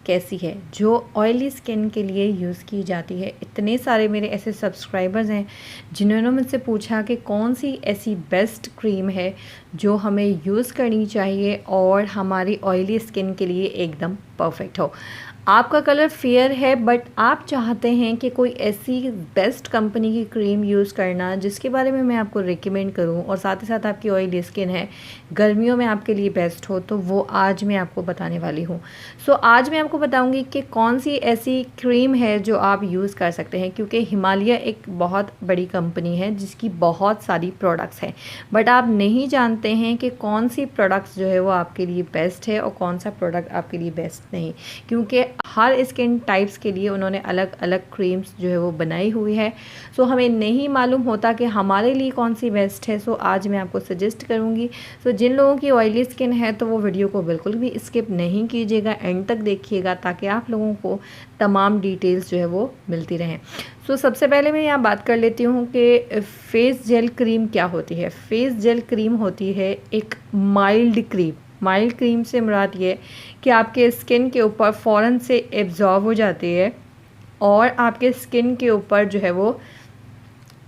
कैसी है जो ऑयली स्किन के लिए यूज़ की जाती है। इतने सारे मेरे ऐसे सब्सक्राइबर्स हैं जिन्होंने मुझसे पूछा कि कौन सी ऐसी बेस्ट क्रीम है जो हमें यूज़ करनी चाहिए और हमारी ऑयली स्किन के लिए एकदम परफेक्ट हो। आपका कलर फेयर है बट आप चाहते हैं कि कोई ऐसी बेस्ट कंपनी की क्रीम यूज़ करना जिसके बारे में मैं आपको रिकमेंड करूं और साथ ही साथ आपकी ऑयली स्किन है, गर्मियों में आपके लिए बेस्ट हो, तो वो आज मैं आपको बताने वाली हूं। सो आज मैं आपको बताऊंगी कि कौन सी ऐसी क्रीम है जो आप यूज़ कर सकते हैं, क्योंकि हिमालय एक बहुत बड़ी कंपनी है जिसकी बहुत सारी प्रोडक्ट्स हैं, बट आप नहीं जानते हैं कि कौन सी प्रोडक्ट्स जो है वो आपके लिए बेस्ट है और कौन सा प्रोडक्ट आपके लिए बेस्ट नहीं, क्योंकि हर स्किन टाइप्स के लिए उन्होंने अलग अलग क्रीम्स जो है वो बनाई हुई है। सो हमें नहीं मालूम होता कि हमारे लिए कौन सी बेस्ट है। सो आज मैं आपको सजेस्ट करूँगी। सो जिन लोगों की ऑयली स्किन है तो वो वीडियो को बिल्कुल भी स्किप नहीं कीजिएगा, एंड तक देखिएगा ताकि आप लोगों को तमाम डिटेल्स जो है वो मिलती रहें। सो सबसे पहले मैं यहाँ बात कर लेती हूँ कि फेस जेल क्रीम क्या होती है। फेस जेल क्रीम होती है एक माइल्ड क्रीम। माइल्ड क्रीम से मुराद ये कि आपके स्किन के ऊपर फ़ौरन से एब्जॉर्ब हो जाती है और आपके स्किन के ऊपर जो है वो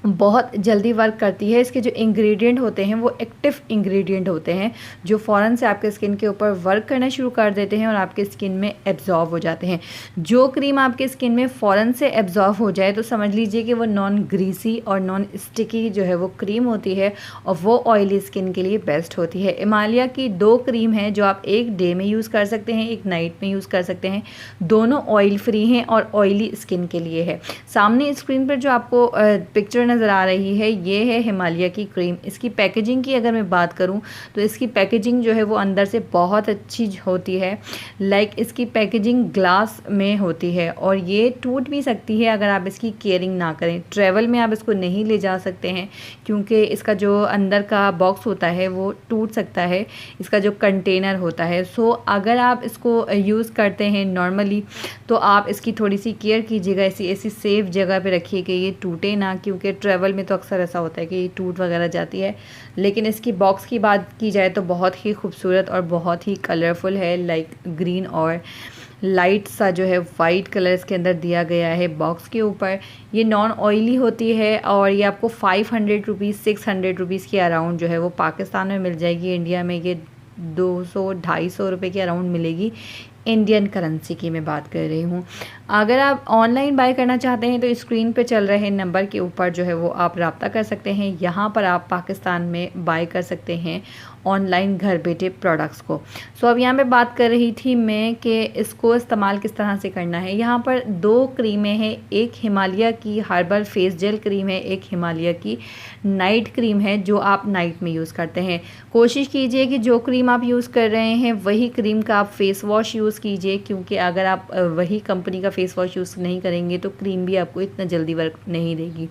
बहुत जल्दी वर्क करती है। इसके जो इंग्रेडिएंट होते हैं वो एक्टिव इंग्रेडिएंट होते हैं जो फ़ौरन से आपके स्किन के ऊपर वर्क करना शुरू कर देते हैं और आपके स्किन में एब्जॉर्ब हो जाते हैं। जो क्रीम आपके स्किन में फ़ौरन से एब्जॉर्ब हो जाए तो समझ लीजिए कि वो नॉन ग्रीसी और नॉन स्टिकी जो है वो क्रीम होती है और वो ऑयली स्किन के लिए बेस्ट होती है। हिमालय की 2 क्रीम हैं जो आप एक डे में यूज़ कर सकते हैं, एक नाइट में यूज़ कर सकते हैं। दोनों ऑयल फ्री हैं और ऑयली स्किन के लिए है। सामने स्क्रीन पर जो आपको पिक्चर नज़र आ रही है ये है हिमालय की क्रीम। इसकी पैकेजिंग की अगर मैं बात करूं तो इसकी पैकेजिंग जो है वो अंदर से बहुत अच्छी होती है। लाइक इसकी पैकेजिंग ग्लास में होती है और ये टूट भी सकती है अगर आप इसकी केयरिंग ना करें। ट्रैवल में आप इसको नहीं ले जा सकते हैं क्योंकि इसका जो अंदर का बॉक्स होता है वो टूट सकता है, इसका जो कंटेनर होता है। सो अगर आप इसको यूज़ करते हैं नॉर्मली तो आप इसकी थोड़ी सी केयर कीजिएगा, ऐसी सेफ जगह पे रखिए कि ये टूटे ना, क्योंकि ट्रैवल में तो अक्सर ऐसा होता है कि ये टूट वगैरह जाती है। लेकिन इसकी बॉक्स की बात की जाए तो बहुत ही खूबसूरत और बहुत ही कलरफुल है। लाइक ग्रीन और लाइट सा जो है वाइट कलर इसके अंदर दिया गया है बॉक्स के ऊपर। ये नॉन ऑयली होती है और ये आपको 500 रुपीज़ 600 रुपीज़ के अराउंड जो है वो पाकिस्तान में मिल जाएगी। इंडिया में ये 200-250 रुपये के अराउंड मिलेगी। इंडियन करेंसी की मैं बात कर रही हूँ। अगर आप ऑनलाइन बाय करना चाहते हैं तो स्क्रीन पे चल रहे नंबर के ऊपर जो है वो आप रब्ता कर सकते हैं। यहाँ पर आप पाकिस्तान में बाय कर सकते हैं ऑनलाइन घर बैठे प्रोडक्ट्स को। सो अब यहाँ पे बात कर रही थी मैं कि इसको इस्तेमाल किस तरह से करना है। यहाँ पर 2 क्रीमें हैं, एक हिमालय की हर्बल फेस जेल क्रीम है, एक हिमालय की नाइट क्रीम है जो आप नाइट में यूज़ करते हैं। कोशिश कीजिए कि जो क्रीम आप यूज़ कर रहे हैं वही क्रीम का आप फेस वॉश यूज़ कीजिए, क्योंकि अगर आप वही कंपनी का फेस वॉश यूज़ नहीं करेंगे तो क्रीम भी आपको इतना जल्दी वर्क नहीं देगी।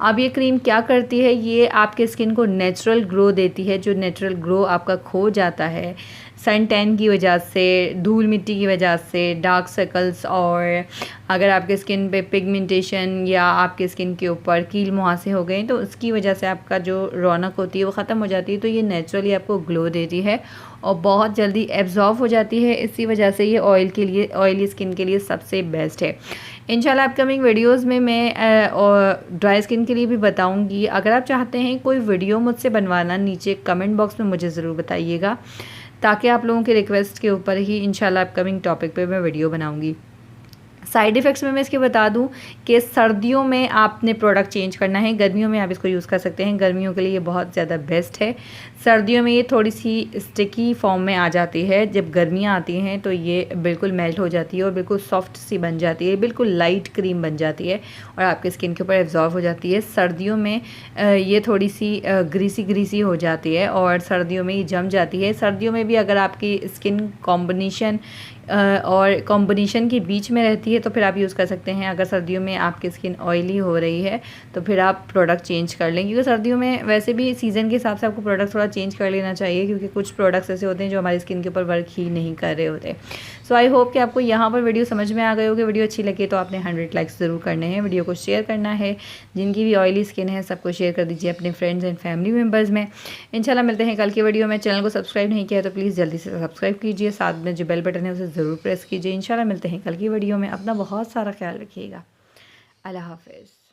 अब ये क्रीम क्या करती है, ये आपके स्किन को नेचुरल ग्लो देती है। जो नेचुरल ग्लो आपका खो जाता है सन टैन की वजह से, धूल मिट्टी की वजह से, डार्क सर्कल्स, और अगर आपके स्किन पे पिगमेंटेशन या आपके स्किन के ऊपर कील मुहासे हो गए तो उसकी वजह से आपका जो रौनक होती है वो ख़त्म हो जाती है। तो ये नेचुरली आपको ग्लो देती है और बहुत जल्दी एब्जॉर्ब हो जाती है। इसी वजह से ये ऑयली स्किन के लिए सबसे बेस्ट है। इंशाल्लाह अपकमिंग वीडियोस में मैं ड्राई स्किन के लिए भी बताऊंगी। अगर आप चाहते हैं कोई वीडियो मुझसे बनवाना, नीचे कमेंट बॉक्स में मुझे ज़रूर बताइएगा ताकि आप लोगों के रिक्वेस्ट के ऊपर ही इंशाल्लाह अपकमिंग टॉपिक पे मैं वीडियो बनाऊंगी। साइड इफ़ेक्ट्स में मैं इसके बता दूं कि सर्दियों में आपने प्रोडक्ट चेंज करना है, गर्मियों में आप इसको यूज़ कर सकते हैं। गर्मियों के लिए ये बहुत ज़्यादा बेस्ट है। सर्दियों में ये थोड़ी सी स्टिकी फॉर्म में आ जाती है, जब गर्मियाँ आती हैं तो ये बिल्कुल मेल्ट हो जाती है और बिल्कुल सॉफ्ट सी बन जाती है, बिल्कुल लाइट क्रीम बन जाती है और आपके स्किन के ऊपर एब्जॉर्ब हो जाती है। सर्दियों में ये थोड़ी सी ग्रीसी हो जाती है और सर्दियों में ये जम जाती है। सर्दियों में भी अगर आपकी स्किन कॉम्बिनेशन और कॉम्बिनेशन के बीच में रहती है तो फिर आप यूज़ कर सकते हैं। अगर सर्दियों में आपकी स्किन ऑयली हो रही है तो फिर आप प्रोडक्ट चेंज कर लें, क्योंकि सर्दियों में वैसे भी सीज़न के हिसाब से आपको प्रोडक्ट थोड़ा चेंज कर लेना चाहिए, क्योंकि कुछ प्रोडक्ट्स ऐसे होते हैं जो हमारी स्किन के ऊपर वर्क ही नहीं कर रहे होते। सो आई होप कि आपको यहाँ पर वीडियो समझ में आ गई होगी। वीडियो अच्छी लगी तो आपने 100 लाइक्स ज़रूर करने हैं। वीडियो को शेयर करना है, जिनकी भी ऑयली स्किन है सबको शेयर कर दीजिए अपने फ्रेंड्स एंड फैमिली मेम्बर्स में। इंशाल्लाह मिलते हैं कल की वीडियो में। चैनल को सब्सक्राइब नहीं किया तो प्लीज़ जल्दी से सब्सक्राइब कीजिए, साथ में जो बेल बटन है उसे ज़रूर प्रेस कीजिए। इंशाल्लाह मिलते हैं कल की वीडियो में। अपना बहुत सारा ख्याल रखिएगा। अल्लाह हाफ़िज़।